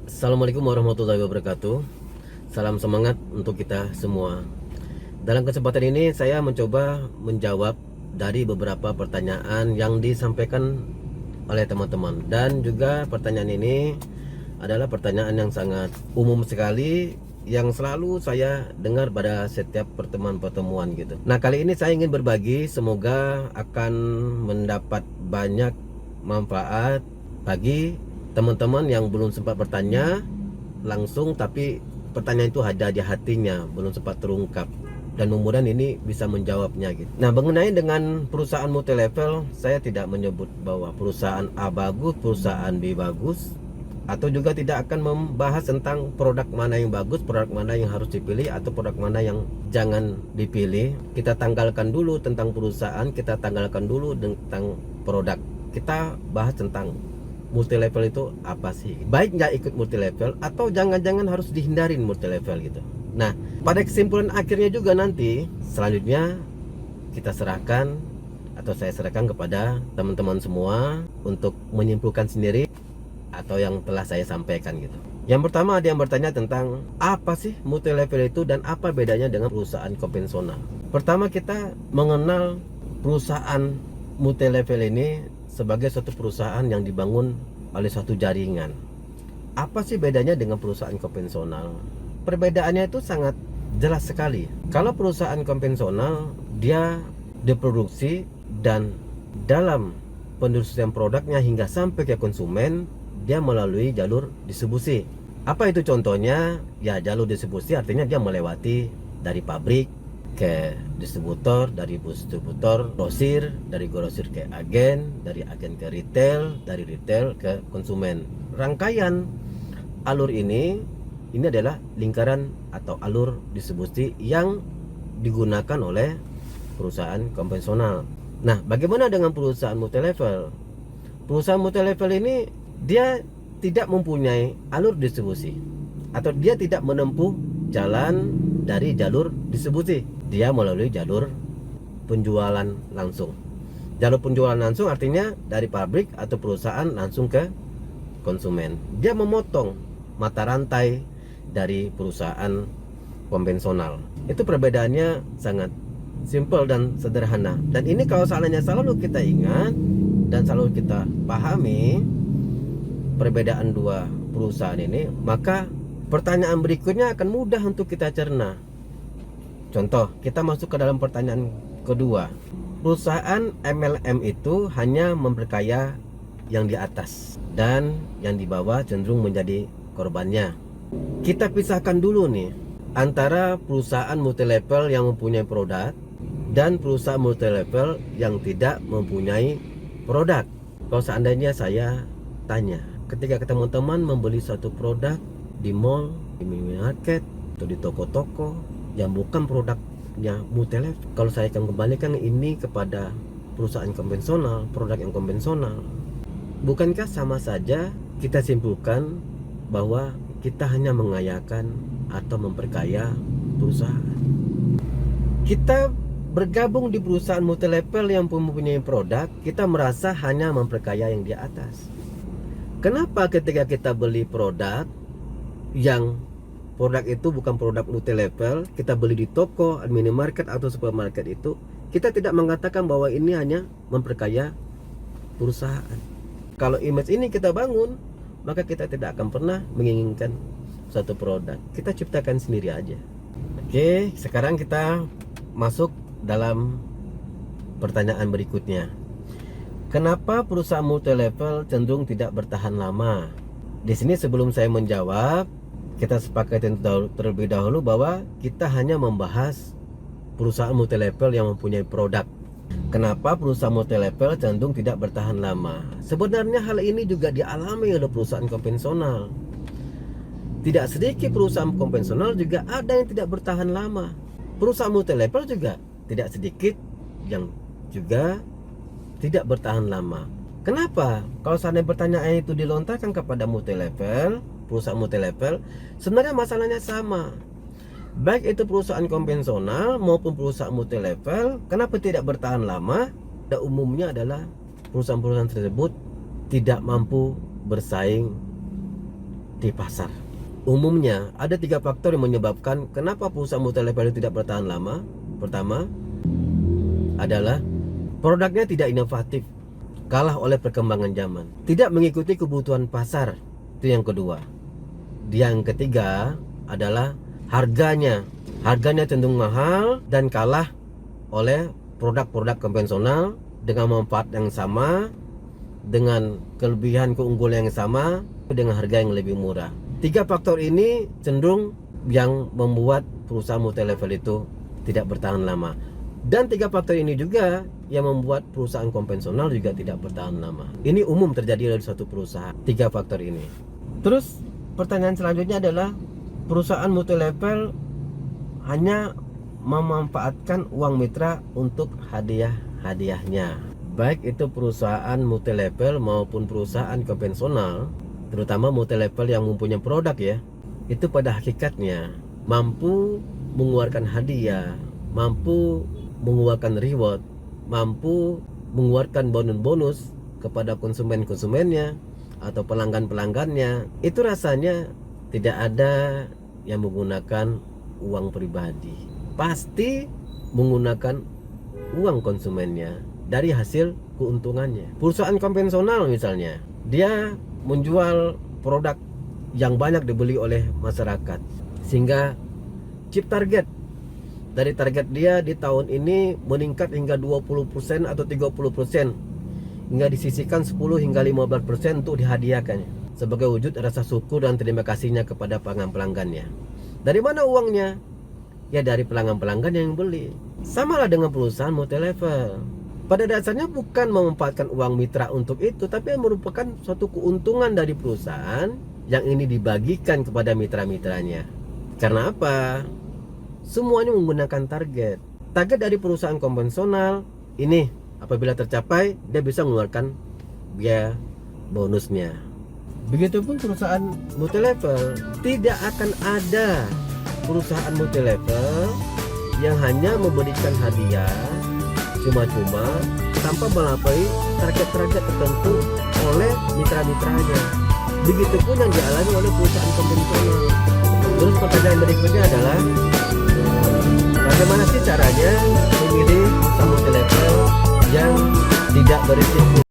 Assalamualaikum warahmatullahi wabarakatuh. Salam semangat untuk kita semua. Dalam kesempatan ini saya mencoba menjawab dari beberapa pertanyaan yang disampaikan oleh teman-teman. Dan juga pertanyaan ini adalah pertanyaan yang sangat umum sekali, yang selalu saya dengar pada setiap pertemuan-pertemuan gitu. Nah, kali ini saya ingin berbagi, semoga akan mendapat banyak manfaat bagi teman-teman yang belum sempat bertanya langsung, tapi pertanyaan itu ada di hatinya, belum sempat terungkap, dan mudah-mudahan ini bisa menjawabnya gitu. Nah, mengenai dengan perusahaan multi level, saya tidak menyebut bahwa perusahaan A bagus, perusahaan B bagus, atau juga tidak akan membahas tentang produk mana yang bagus, produk mana yang harus dipilih, atau produk mana yang jangan dipilih. Kita tanggalkan dulu tentang perusahaan, kita tanggalkan dulu tentang produk. Kita bahas tentang multi level itu apa sih? Baik nggak ikut multi level, atau jangan-jangan harus dihindarin multi level gitu. Nah, pada kesimpulan akhirnya juga nanti selanjutnya kita serahkan, atau saya serahkan kepada teman-teman semua untuk menyimpulkan sendiri atau yang telah saya sampaikan gitu. Yang pertama, ada yang bertanya tentang apa sih multi level itu dan apa bedanya dengan perusahaan konvensional. Pertama, kita mengenal perusahaan multi level ini sebagai suatu perusahaan yang dibangun oleh suatu jaringan. Apa sih bedanya dengan perusahaan konvensional? Perbedaannya itu sangat jelas sekali. Kalau perusahaan konvensional, dia diproduksi dan dalam pendistribusian produknya hingga sampai ke konsumen, dia melalui jalur distribusi. Apa itu contohnya? Ya, jalur distribusi artinya dia melewati dari pabrik ke distributor, dari distributor grosir, dari grosir ke agen, dari agen ke retail, dari retail ke konsumen. Rangkaian alur ini adalah lingkaran atau alur distribusi yang digunakan oleh perusahaan konvensional. Nah, bagaimana dengan perusahaan multi level? Perusahaan multi level ini dia tidak mempunyai alur distribusi, atau dia tidak menempuh jalan dari jalur distribusi. Dia melalui jalur penjualan langsung. Jalur penjualan langsung artinya dari pabrik atau perusahaan langsung ke konsumen. Dia memotong mata rantai dari perusahaan konvensional. Itu perbedaannya sangat simple dan sederhana. Dan ini kalau seandainya selalu kita ingat dan selalu kita pahami perbedaan dua perusahaan ini, maka pertanyaan berikutnya akan mudah untuk kita cerna. Contoh, kita masuk ke dalam pertanyaan kedua. Perusahaan MLM itu hanya memperkaya yang di atas, dan yang di bawah cenderung menjadi korbannya. Kita pisahkan dulu nih antara perusahaan multi level yang mempunyai produk dan perusahaan multi level yang tidak mempunyai produk. Kalau seandainya saya tanya, ketika teman-teman membeli satu produk di mall, di minimarket, atau di toko-toko yang bukan produknya multi level, kalau saya akan kembalikan ini kepada perusahaan konvensional, produk yang konvensional, bukankah sama saja kita simpulkan bahwa kita hanya mengayakan atau memperkaya perusahaan? Kita bergabung di perusahaan multi level yang mempunyai produk, kita merasa hanya memperkaya yang di atas. Kenapa ketika kita beli produk yang produk itu bukan produk multi level, kita beli di toko, minimarket atau supermarket itu, kita tidak mengatakan bahwa ini hanya memperkaya perusahaan? Kalau image ini kita bangun, maka kita tidak akan pernah menginginkan suatu produk. Kita ciptakan sendiri aja. Oke, sekarang kita masuk dalam pertanyaan berikutnya. Kenapa perusahaan multi level cenderung tidak bertahan lama? Di sini sebelum saya menjawab, kita sepakati terlebih dahulu bahwa kita hanya membahas perusahaan multi level yang mempunyai produk. Kenapa perusahaan multi level cenderung tidak bertahan lama? Sebenarnya hal ini juga dialami oleh perusahaan konvensional. Tidak sedikit perusahaan konvensional juga ada yang tidak bertahan lama. Perusahaan multi level juga tidak sedikit yang juga tidak bertahan lama. Kenapa? Kalau seandainya pertanyaan itu dilontarkan kepada multi level, perusahaan multi level, sebenarnya masalahnya sama. Baik itu perusahaan konvensional maupun perusahaan multi level, kenapa tidak bertahan lama? Pada umumnya adalah perusahaan-perusahaan tersebut tidak mampu bersaing di pasar. Umumnya ada 3 faktor yang menyebabkan kenapa perusahaan multilevel itu tidak bertahan lama. Pertama adalah produknya tidak inovatif, kalah oleh perkembangan zaman, tidak mengikuti kebutuhan pasar. Itu yang kedua. Yang ketiga adalah harganya cenderung mahal dan kalah oleh produk-produk konvensional dengan manfaat yang sama, dengan kelebihan keunggulan yang sama, dengan harga yang lebih murah. 3 faktor ini cenderung yang membuat perusahaan multilevel itu tidak bertahan lama. Dan 3 faktor ini juga yang membuat perusahaan konvensional juga tidak bertahan lama. Ini umum terjadi dari suatu perusahaan, 3 faktor ini. Terus pertanyaan selanjutnya adalah, perusahaan multilevel hanya memanfaatkan uang mitra untuk hadiah-hadiahnya. Baik itu perusahaan multilevel maupun perusahaan konvensional, terutama multilevel yang mempunyai produk ya, itu pada hakikatnya mampu mengeluarkan hadiah, mampu mengeluarkan reward, mampu mengeluarkan bonus-bonus kepada konsumen-konsumennya atau pelanggan-pelanggannya. Itu rasanya tidak ada yang menggunakan uang pribadi, pasti menggunakan uang konsumennya dari hasil keuntungannya. Perusahaan konvensional misalnya, dia menjual produk yang banyak dibeli oleh masyarakat, sehingga chip target dari target dia di tahun ini meningkat hingga 20% atau 30%, hingga disisihkan 10 hingga 15% untuk dihadiahkan sebagai wujud rasa syukur dan terima kasihnya kepada pelanggan-pelanggannya. Dari mana uangnya? Ya dari pelanggan-pelanggan yang beli. Samalah dengan perusahaan multilevel. Pada dasarnya bukan memanfaatkan uang mitra untuk itu, tapi merupakan suatu keuntungan dari perusahaan yang ini dibagikan kepada mitra-mitranya. Karena apa? Semuanya menggunakan target. Target dari perusahaan konvensional ini apabila tercapai, dia bisa mengeluarkan biaya bonusnya. Begitupun perusahaan multilevel. Tidak akan ada perusahaan multilevel yang hanya memberikan hadiah cuma-cuma tanpa melampaui target-target tertentu oleh mitra-mitranya. Begitupun yang dialami oleh perusahaan konvensional. Terus pertanyaan berikutnya adalah, bagaimana sih caranya memilih perusahaan multilevel yang tidak berisiko?